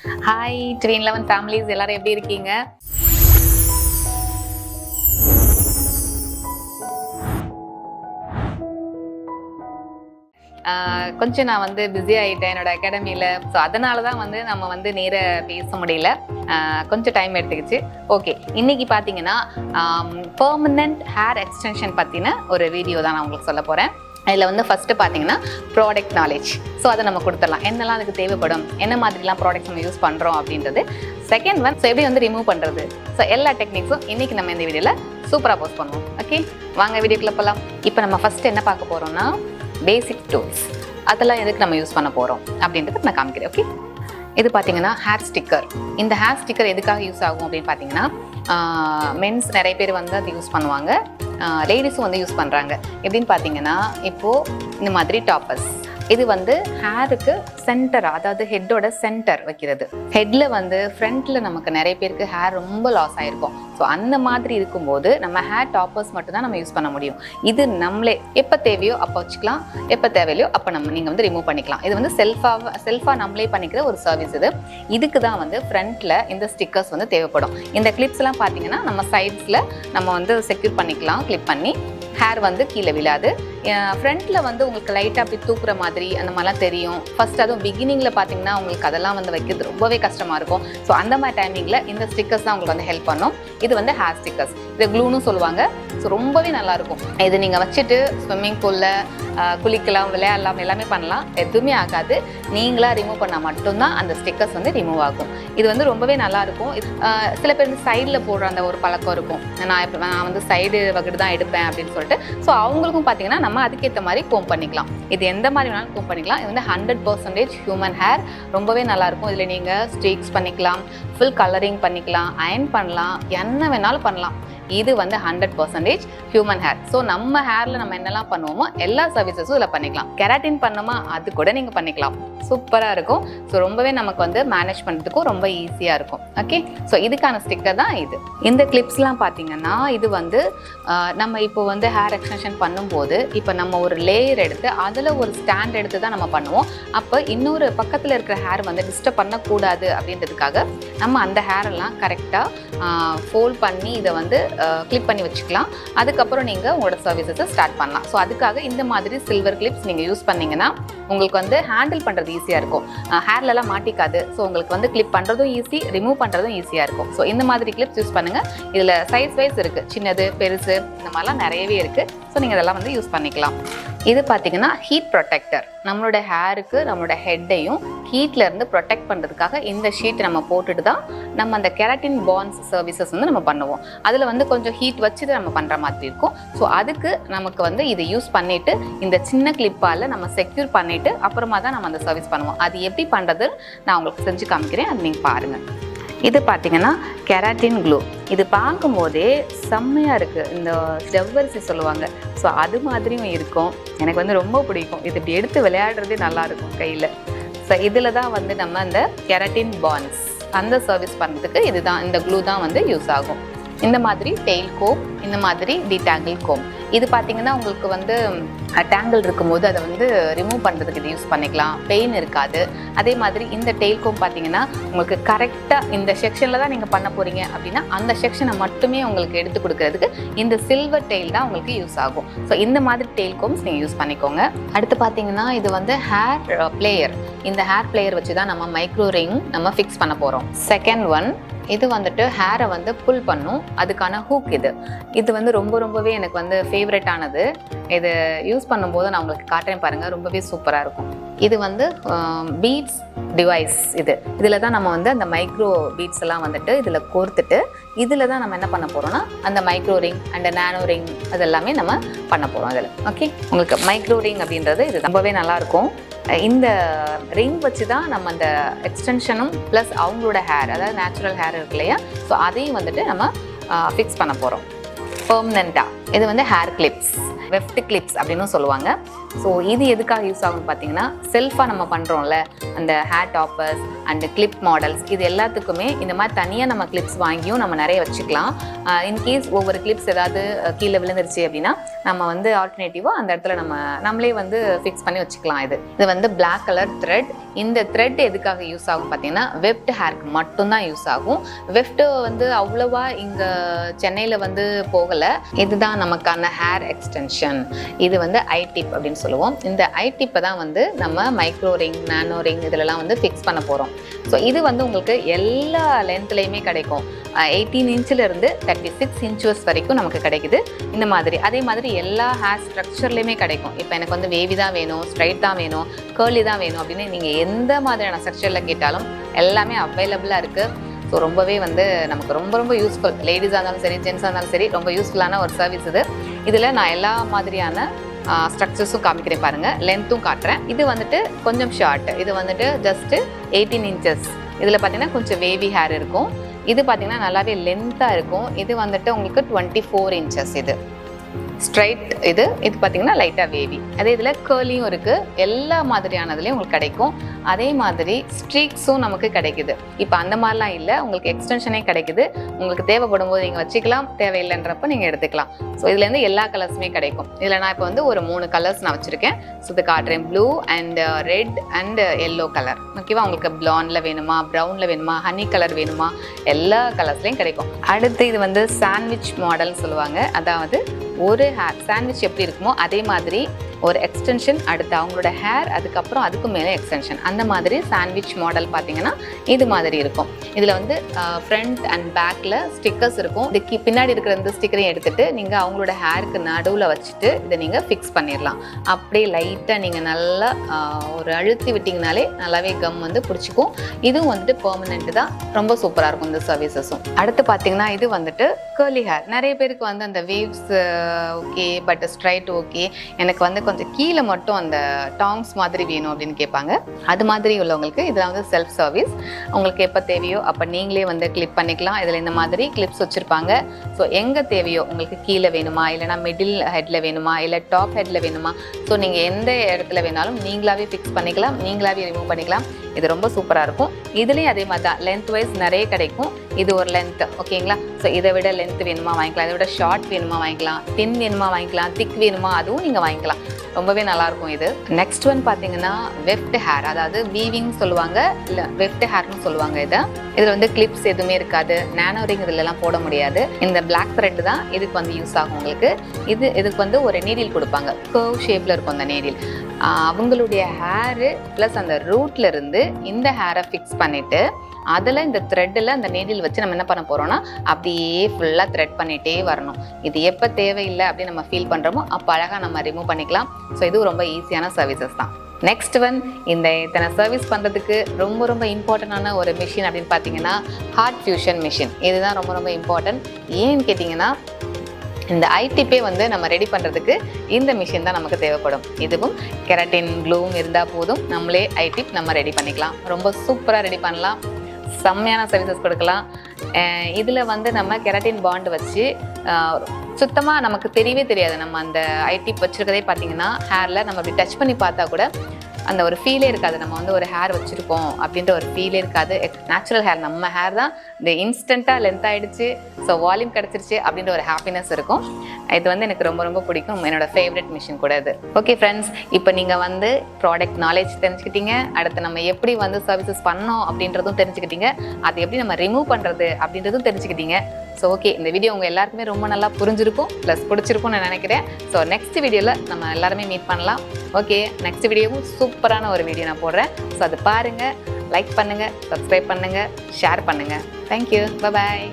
Hi tween 11 families, எல்லாரும் எப்படி இருக்கீங்க? கொஞ்சம் நான் பிஸி ஆகிட்டேன் என்னோட அகாடமியில். ஸோ அதனால தான் நம்ம நேராக பேச முடியல, கொஞ்சம் டைம் எடுத்துக்கிச்சு. ஓகே, இன்னைக்கு பார்த்தீங்கன்னா பெர்மனன்ட் ஹேர் எக்ஸ்டென்ஷன் பற்றின ஒரு வீடியோ தான் நான் உங்களுக்கு சொல்ல போகிறேன். இதில் ஃபஸ்ட்டு பார்த்தீங்கன்னா ப்ராடக்ட் நாலேஜ். ஸோ அதை நம்ம கொடுத்துடலாம், என்னெல்லாம் அதுக்கு தேவைப்படும், என்ன மாதிரிலாம் ப்ராடக்ட்ஸ் நம்ம யூஸ் பண்ணுறோம் அப்படின்றது. செகண்ட் ஒன், ஸோ எப்படி ரிமூவ் பண்ணுறது. ஸோ எல்லா டெக்னிக்ஸும் இன்றைக்கி நம்ம இந்த வீடியோவில் சூப்பராக போஸ்ட் பண்ணுவோம். ஓகே, வாங்க வீடியோக்குள்ளே போகலாம். இப்போ நம்ம ஃபஸ்ட்டு என்ன பார்க்க போகிறோம்னா பேசிக் டூல்ஸ். அதெல்லாம் எதுக்கு நம்ம யூஸ் பண்ண போகிறோம் அப்படின்றதுக்கு நான் காமிக்கிறேன். ஓகே, இது பார்த்தீங்கன்னா ஹேர் ஸ்டிக்கர். இந்த ஹேர் ஸ்டிக்கர் எதுக்காக யூஸ் ஆகும் அப்படின்னு பார்த்தீங்கன்னா, மென்ஸ் நிறைய பேர் அது யூஸ் பண்ணுவாங்க, லேடிஸும் யூஸ் பண்ணுறாங்க. எப்படின்னு பார்த்தீங்கன்னா, இப்போது இந்த மாதிரி டாப்பர்ஸ், இது ஹேருக்கு சென்டர், அதாவது ஹெட்டோட சென்டர் வைக்கிறது. ஹெட்டில் ஃப்ரண்ட்டில் நமக்கு நிறைய பேருக்கு ஹேர் ரொம்ப லாஸ் ஆகிருக்கும். ஸோ அந்த மாதிரி இருக்கும்போது நம்ம ஹேர் டாப்பர்ஸ் மட்டும்தான் நம்ம யூஸ் பண்ண முடியும். இது நம்மளே எப்போ தேவையோ அப்போ வச்சுக்கலாம், எப்போ தேவையிலையோ அப்போ நீங்கள் ரிமூவ் பண்ணிக்கலாம். இது செல்ஃபாக நம்மளே பண்ணிக்கிற ஒரு சர்வீஸ். இதுக்கு தான் ஃப்ரண்ட்டில் இந்த ஸ்டிக்கர்ஸ் தேவைப்படும். இந்த கிளிப்ஸ்லாம் பார்த்தீங்கன்னா நம்ம சைட்ஸில் நம்ம செக்யூர் பண்ணிக்கலாம், கிளிப் பண்ணி ஹேர் கீழே விழாது. ஃப்ரண்ட்டில் உங்களுக்கு லைட்டாக அப்படி தூக்குற மாதிரி அந்த மாதிரிலாம் தெரியும். ஃபர்ஸ்ட் அதுவும் பிகினிங்கில் பார்த்தீங்கன்னா உங்களுக்கு அதெல்லாம் வைக்கிறது ரொம்பவே கஷ்டமாக இருக்கும். ஸோ அந்த மாதிரி டைமிங்கில் இந்த ஸ்டிக்கர்ஸ் தான் உங்களுக்கு ஹெல்ப் பண்ணும். இது ஹேர் ஸ்டிக்கர்ஸ், இது க்ளூன்னு சொல்லுவாங்க. ஸோ ரொம்பவே நல்லாயிருக்கும். இது நீங்கள் வச்சுட்டு ஸ்விம்மிங் பூலில் குளிக்கலாம், விளையாடலாம், எல்லாமே பண்ணலாம், எதுவுமே ஆகாது. நீங்களாக ரிமூவ் பண்ணால் மட்டும்தான் அந்த ஸ்டிக்கர்ஸ் ரிமூவ் ஆகும். இது ரொம்பவே நல்லாயிருக்கும். சில பேர் சைடில் போடுற அந்த ஒரு பழக்கம் இருக்கும், நான் சைடு வகுடு தான் எடுப்பேன் அப்படின்னு சொல்லிட்டு. ஸோ அவங்களுக்கும் பார்த்தீங்கன்னா நம்ம அதுக்கேற்ற மாதிரி கோம் பண்ணிக்கலாம். இது எந்த மாதிரி வேணாலும் கோம் பண்ணிக்கலாம். இது 100% ஹியூமன் ஹேர், ரொம்பவே நல்லாயிருக்கும். இதில் நீங்கள் ஸ்ட்ரீக்ஸ் பண்ணிக்கலாம், ஃபுல் கலரிங் பண்ணிக்கலாம், அயன் பண்ணலாம், என்ன வேணாலும் பண்ணலாம். இது 100% ஹியூமன் ஹேர். ஸோ நம்ம ஹேரில் நம்ம என்னெல்லாம் பண்ணுவோமோ எல்லா சர்வீசஸும் இதில் பண்ணிக்கலாம். கெராட்டின் பண்ணுமா அது கூட நீங்கள் பண்ணிக்கலாம், சூப்பராக இருக்கும். ஸோ ரொம்பவே நமக்கு மேனேஜ் பண்ணுறதுக்கும் ரொம்ப ஈஸியாக இருக்கும். ஓகே, ஸோ இதுக்கான ஸ்டிக்கர் தான் இது. இந்த கிளிப்ஸ்லாம் பார்த்தீங்கன்னா இது நம்ம இப்போ ஹேர் எக்ஸ்டென்ஷன் பண்ணும்போது இப்போ நம்ம ஒரு லேயர் எடுத்து அதில் ஒரு ஸ்டாண்ட் எடுத்து தான் நம்ம பண்ணுவோம். அப்போ இன்னொரு பக்கத்தில் இருக்கிற ஹேர் டிஸ்டர்ப் பண்ணக்கூடாது அப்படின்றதுக்காக நம்ம அந்த ஹேரெல்லாம் கரெக்டாக ஃபோல்ட் பண்ணி இதை கிளிப் பண்ணி வச்சுக்கலாம். அதுக்கப்புறம் நீங்கள் உங்களோட சர்வீசஸை ஸ்டார்ட் பண்ணலாம். ஸோ அதுக்காக இந்த மாதிரி சில்வர் கிளிப்ஸ் நீங்கள் யூஸ் பண்ணிங்கன்னா உங்களுக்கு ஹேண்டில் பண்ணுறது ஈஸியாக இருக்கும், ஹேர்லலாம் மாட்டிக்காது. ஸோ உங்களுக்கு கிளிப் பண்ணுறதும் ஈஸி, ரிமூவ் பண்ணுறதும் ஈஸியாக இருக்கும். ஸோ இந்த மாதிரி கிளிப்ஸ் யூஸ் பண்ணுங்கள். இதில் சைஸ் வைஸ் இருக்குது, சின்னது பெருசு இந்த மாதிரிலாம் நிறையவே இருக்குது. ஸோ நீங்கள் இதெல்லாம் யூஸ் பண்ணிக்கலாம். இது பார்த்தீங்கன்னா ஹீட் ப்ரொடெக்டர். நம்மளோட ஹேருக்கு நம்மளோட ஹெட்டையும் ஹீட்லேருந்து ப்ரொடெக்ட் பண்ணுறதுக்காக இந்த ஷீட் நம்ம போட்டுட்டு தான் நம்ம அந்த கெராட்டின் பாண்ட்ஸ் சர்வீசஸ் நம்ம பண்ணுவோம். அதில் கொஞ்சம் ஹீட் வச்சு நம்ம பண்ணுற மாதிரி இருக்கும். ஸோ அதுக்கு நமக்கு இதை யூஸ் பண்ணிவிட்டு இந்த சின்ன கிளிப்பால் நம்ம செக்யூர் பண்ணிவிட்டு அப்புறமா தான் நம்ம அந்த சர்வீஸ் பண்ணுவோம். அது எப்படி பண்ணுறது நான் உங்களுக்கு செஞ்சு காமிக்கிறேன், அது நீங்கள் பாருங்கள். இது பார்த்தீங்கன்னா கெராட்டின் க்ளூ. இது பார்க்கும்போதே செம்மையாக இருக்குது, இந்த ஜவ்வரிசி சொல்லுவாங்க. ஸோ அது மாதிரியும் இருக்கும். எனக்கு ரொம்ப பிடிக்கும். இது இப்படி எடுத்து விளையாடுறதே நல்லாயிருக்கும் கையில். ஸோ இதில் தான் நம்ம அந்த கெராட்டின் பாண்ட்ஸ் அந்த சர்வீஸ் பண்ணுறதுக்கு இதுதான், இந்த க்ளூ தான் யூஸ் ஆகும். இந்த மாதிரி டெயில் கோம், இந்த மாதிரி டிடாங்கிள் கோம். இது பார்த்தீங்கன்னா உங்களுக்கு டேங்கிள் இருக்கும்போது அதை ரிமூவ் பண்ணுறதுக்கு இது யூஸ் பண்ணிக்கலாம், பெயின் இருக்காது. அதே மாதிரி இந்த டெயில் கோம் பார்த்தீங்கன்னா உங்களுக்கு கரெக்டாக இந்த செக்ஷனில் தான் நீங்கள் பண்ண போகிறீங்க அப்படின்னா அந்த செக்ஷனை மட்டுமே உங்களுக்கு எடுத்து கொடுக்கறதுக்கு இந்த சில்வர் டெயில் தான் உங்களுக்கு யூஸ் ஆகும். ஸோ இந்த மாதிரி டெயில் கோம்ஸ் நீங்கள் யூஸ் பண்ணிக்கோங்க. அடுத்து பார்த்தீங்கன்னா இது ஹேர் பிளேயர். இந்த ஹேர் பிளேயர் வச்சு தான் நம்ம மைக்ரோ ரிங் நம்ம ஃபிக்ஸ் பண்ண போகிறோம். செகண்ட் ஒன், இது ஹேரை புல் பண்ணும், அதுக்கான ஹூக். இது ரொம்பவே எனக்கு ஃபேவரட்டானது. இது யூஸ் பண்ணும்போது நான் உங்களுக்கு காட்டுறேன் பாருங்கள், ரொம்பவே சூப்பராக இருக்கும். இது பீட்ஸ் டிவைஸ். இதில் தான் நம்ம அந்த மைக்ரோ பீட்ஸ் எல்லாம் இதில் கோர்த்துட்டு இதில் தான் நம்ம என்ன பண்ண போகிறோம்னா அந்த micro ring and nano ring அதெல்லாமே நம்ம பண்ண போகிறோம் இதில். ஓகே, உங்களுக்கு மைக்ரோ ரிங் அப்படின்றது இது ரொம்பவே நல்லாயிருக்கும். இந்த ரிங் வச்சு தான் நம்ம அந்த எக்ஸ்டென்ஷனும் ப்ளஸ் அவங்களோட ஹேர், அதாவது நேச்சுரல் ஹேர் இருக்கு இல்லையா, ஸோ அதையும் நம்ம ஃபிக்ஸ் பண்ண போகிறோம் பெர்மனெண்ட்டாக. இது வந்து ஹேர் கிளிப்ஸ், வெஃப்ட் கிளிப்ஸ் அப்படின்னு சொல்லுவாங்க. ஸோ இது எதுக்காக யூஸ் ஆகும்னு பார்த்தீங்கன்னா, செல்ஃபாக நம்ம பண்ணுறோம்ல அந்த hair toppers and clip models, இது எல்லாத்துக்குமே இந்த மாதிரி தனியாக நம்ம கிளிப்ஸ் வாங்கியும் நம்ம நிறைய வச்சுக்கலாம். இன்கேஸ் ஒவ்வொரு கிளிப்ஸ் ஏதாவது கீழே விழுந்துருச்சு அப்படின்னா நம்ம வந்து ஆல்டர்னேட்டிவாக அந்த இடத்துல நம்மளே வந்து ஃபிக்ஸ் பண்ணி வச்சுக்கலாம். இது வந்து பிளாக் கலர் த்ரெட். இந்த த்ரெட் எதுக்காக யூஸ் ஆகும் பார்த்தீங்கன்னா, வெஃப்ட் ஹேருக்கு மட்டும்தான் யூஸ் ஆகும். வெஃப்ட் வந்து அவ்வளோவா இங்கே சென்னையில் வந்து போகலை. இதுதான் நமக்கான ஹேர் எக்ஸ்டென்ஷன். இது வந்து ஐ டிப் அப்படின்னு சொல்லுவோம். இந்த ஐ டிப்பை தான் வந்து நம்ம மைக்ரோ ரிங், நானோ ரிங் இதிலலாம் வந்து ஃபிக்ஸ் பண்ண போகிறோம். ஸோ இது வந்து உங்களுக்கு எல்லா லென்த்லேயுமே கிடைக்கும். 18 இன்ச்சிலிருந்து 36 இன்ச்சஸ் வரைக்கும் நமக்கு கிடைக்குது இந்த மாதிரி. அதே மாதிரி எல்லா ஹேர் ஸ்ட்ரக்சர்லேயுமே கிடைக்கும். இப்போ எனக்கு வந்து வேவி தான் வேணும், ஸ்ட்ரைட் தான் வேணும், கேர்லி தான் வேணும் அப்படின்னு நீங்கள் எந்த மாதிரியான ஸ்ட்ரக்சரில் கேட்டாலும் எல்லாமே அவைலபிளாக இருக்குது. ஸோ ரொம்பவே வந்து நமக்கு ரொம்ப ரொம்ப யூஸ்ஃபுல். லேடிஸாக இருந்தாலும் சரி, ஜென்ஸாக இருந்தாலும் சரி, ரொம்ப யூஸ்ஃபுல்லான ஒரு சர்வீஸ் இது. இதில் நான் எல்லா மாதிரியான ஸ்ட்ரக்சர்ஸும் காமிக்கிறேன் பாருங்கள், லென்த்தும் காட்டுறேன். இது வந்துட்டு கொஞ்சம் ஷார்ட், இது வந்துட்டு ஜஸ்ட்டு 18 இன்ச்சஸ். இதில் பார்த்தீங்கன்னா கொஞ்சம் வேவி ஹேர் இருக்கும். இது பார்த்தீங்கன்னா நல்லாவே லென்த்தாக இருக்கும். இது வந்துட்டு உங்களுக்கு 24 இன்ச்சஸ். இது ஸ்ட்ரைட். இது பார்த்தீங்கன்னா லைட்டாக வேவி. அதே இதில் கேர்லியும் இருக்குது. எல்லா மாதிரியானதுலேயும் உங்களுக்கு கிடைக்கும். அதே மாதிரி ஸ்ட்ரீக்ஸும் நமக்கு கிடைக்குது. இப்போ அந்த மாதிரிலாம் இல்லை, உங்களுக்கு எக்ஸ்டென்ஷனே கிடைக்குது. உங்களுக்கு தேவைப்படும் போது நீங்கள் வச்சுக்கலாம், தேவையில்லைன்றப்ப நீங்கள் எடுத்துக்கலாம். ஸோ இதுலேருந்து எல்லா கலர்ஸுமே கிடைக்கும். இதில் நான் இப்போ வந்து ஒரு 3 கலர்ஸ் நான் வச்சுருக்கேன். ஸோ இது காட்டுறேன். Blue and red and yellow colour. ஓகேவா? உங்களுக்கு ப்ளாண்டில் வேணுமா, ப்ரௌனில் வேணுமா, ஹனி கலர் வேணுமா, எல்லா கலர்ஸ்லேயும் கிடைக்கும். அடுத்து இது வந்து சாண்ட்விச் மாடல்னு சொல்லுவாங்க. அதாவது ஒரு ஹேர் சாண்ட்விச் எப்படி இருக்குமோ அதே மாதிரி ஒரு எக்ஸ்டென்ஷன், அடுத்து அவங்களோட ஹேர், அதுக்கப்புறம் அதுக்கு மேலே எக்ஸ்டென்ஷன். அந்த மாதிரி சாண்ட்விச் மாடல் பார்த்தீங்கன்னா இது மாதிரி இருக்கும். இதில் வந்து ஃப்ரண்ட் அண்ட் பேக்கில் ஸ்டிக்கர்ஸ் இருக்கும். இதுக்கு பின்னாடி இருக்கிற இந்த ஸ்டிக்கரையும் எடுத்துகிட்டு நீங்கள் அவங்களோட ஹேருக்கு நடுவில் வச்சுட்டு இதை நீங்கள் ஃபிக்ஸ் பண்ணிடலாம். அப்படியே லைட்டாக நீங்கள் நல்லா ஒரு அழுத்தி விட்டிங்கனாலே நல்லாவே கம் வந்து பிடிச்சிக்கும். இதுவும் வந்துட்டு பெர்மனெண்ட் தான். ரொம்ப சூப்பராக இருக்கும் இந்த சர்வீசஸும். அடுத்து பார்த்தீங்கன்னா இது வந்துட்டு கேர்லி ஹேர். நிறைய பேருக்கு வந்து அந்த waves okay, but straight okay, எனக்கு வந்து கொஞ்சம் கீழே மட்டும் அந்த டாங்ஸ் மாதிரி வேணும் அப்படின்னு கேட்பாங்க. அது மாதிரி உள்ளவங்களுக்கு இதில் வந்து செல்ஃப் சர்வீஸ். உங்களுக்கு எப்போ தேவையோ அப்போ நீங்களே வந்து கிளிப் பண்ணிக்கலாம். இதில் இந்த மாதிரி கிளிப்ஸ் வச்சுருப்பாங்க. ஸோ எங்கே தேவையோ உங்களுக்கு கீழே வேணுமா, இல்லைனா மிடில் ஹெட்டில் வேணுமா, இல்லை டாப் ஹெட்டில் வேணுமா, ஸோ நீங்கள் எந்த இடத்துல வேணாலும் நீங்களாவே ஃபிக்ஸ் பண்ணிக்கலாம், நீங்களாவே ரிமூவ் பண்ணிக்கலாம். இது ரொம்ப சூப்பராக இருக்கும். இதுலேயும் அதே மாதிரி தான் லென்த் வைஸ் நிறைய கிடைக்கும். இது ஒரு லென்த் ஓகேங்களா. ஸோ இதை விட லென்த் வேணுமா வாங்கிக்கலாம், இதை விட ஷார்ட் வேணுமா வாங்கிக்கலாம், தின் வேணுமா வாங்கிக்கலாம், திக் வேணுமா அதுவும் நீங்கள் வாங்கிக்கலாம். ரொம்பவே நல்லாயிருக்கும் இது. நெக்ஸ்ட் ஒன் பார்த்தீங்கன்னா வெஃப்ட் ஹேர், அதாவது வீவிங் சொல்லுவாங்க, இல்லை வெஃப்ட் ஹேர்னு சொல்லுவாங்க. இதில் வந்து கிளிப்ஸ் எதுவுமே இருக்காது, நானோ ரிங் இதிலெல்லாம் போட முடியாது. இந்த பிளாக் த்ரெட் தான் இதுக்கு வந்து யூஸ் ஆகும் உங்களுக்கு. இதுக்கு வந்து ஒரு நீடில் கொடுப்பாங்க, கர்வ் ஷேப்பில் இருக்கும் அந்த நீடில். அவங்களுடைய ஹேரு ப்ளஸ் அந்த ரூட்ல இருந்து இந்த ஹேரை ஃபிக்ஸ் பண்ணிவிட்டு அதில் இந்த த்ரெட்டில் அந்த நீடில் வச்சு நம்ம என்ன பண்ண போகிறோம்னா அப்படியே ஃபுல்லாக த்ரெட் பண்ணிகிட்டே வரணும். இது எப்போ தேவையில்லை அப்படின்னு நம்ம ஃபீல் பண்ணுறோமோ அப்போ அழகாக நம்ம ரிமூவ் பண்ணிக்கலாம். ஸோ இது ரொம்ப ஈஸியான சர்வீசஸ் தான். நெக்ஸ்ட் ஒன், இந்த இத்தனை சர்வீஸ் பண்ணுறதுக்கு ரொம்ப ரொம்ப இம்பார்ட்டண்டான ஒரு மிஷின் அப்படின்னு பார்த்தீங்கன்னா ஹார்ட் ஃபியூஷன் மிஷின். இதுதான் ரொம்ப ரொம்ப இம்பார்ட்டன்ட். ஏன்னு கேட்டிங்கன்னா இந்த ஐடிப்பே வந்து நம்ம ரெடி பண்ணுறதுக்கு இந்த மிஷின் தான் நமக்கு தேவைப்படும். இதுவும் கெரட்டின் க்ளூவும் இருந்தால் போதும், நம்மளே ஐடிப் நம்ம ரெடி பண்ணிக்கலாம். ரொம்ப சூப்பராக ரெடி பண்ணலாம், செம்மையான சர்வீசஸ் கொடுக்கலாம். இதில் வந்து நம்ம கெரட்டின் பாண்ட் வச்சு சுத்தமாக நமக்கு தெரியவே தெரியாது. நம்ம அந்த ஐடிப் வச்சுருக்கதே பார்த்தீங்கன்னா ஹேரில் நம்ம அப்படி டச் பண்ணி பார்த்தா கூட அந்த ஒரு ஃபீலே இருக்காது. நம்ம வந்து ஒரு ஹேர் வச்சுருக்கோம் அப்படின்ற ஒரு ஃபீலே இருக்காது. நேச்சுரல் ஹேர், நம்ம ஹேர் தான். இந்த இன்ஸ்டண்ட்டாக லென்த் ஆகிடுச்சு, ஸோ வால்யூம் கிடச்சிருச்சு அப்படின்ற ஒரு ஹாப்பினஸ் இருக்கும். இது வந்து எனக்கு ரொம்ப ரொம்ப பிடிக்கும். என்னோடய ஃபேவரட் மிஷின் கூட இது. ஓகே ஃப்ரெண்ட்ஸ், இப்போ நீங்கள் வந்து ப்ராடக்ட் நாலேஜ் தெரிஞ்சுக்கிட்டீங்க. அடுத்து நம்ம எப்படி வந்து சர்வீசஸ் பண்ணோம் அப்படின்றதும் தெரிஞ்சுக்கிட்டீங்க. அது எப்படி நம்ம ரிமூவ் பண்ணுறது அப்படின்றதும் தெரிஞ்சுக்கிட்டீங்க. ஸோ ஓகே, இந்த வீடியோ உங்கள் எல்லாருக்குமே ரொம்ப நல்லா புரிஞ்சிருக்கும், ப்ளஸ் பிடிச்சிருக்கும்னு நான் நினைக்கிறேன். ஸோ நெக்ஸ்ட் வீடியோவில் நம்ம எல்லாருமே மீட் பண்ணலாம். ஓகே, நெக்ஸ்ட் வீடியோவும் சூப்பரான ஒரு வீடியோ நான் போடுறேன். ஸோ அது பாருங்கள், லைக் பண்ணுங்கள், சப்ஸ்கிரைப் பண்ணுங்கள், ஷேர் பண்ணுங்கள். தேங்க்யூ, பாய்.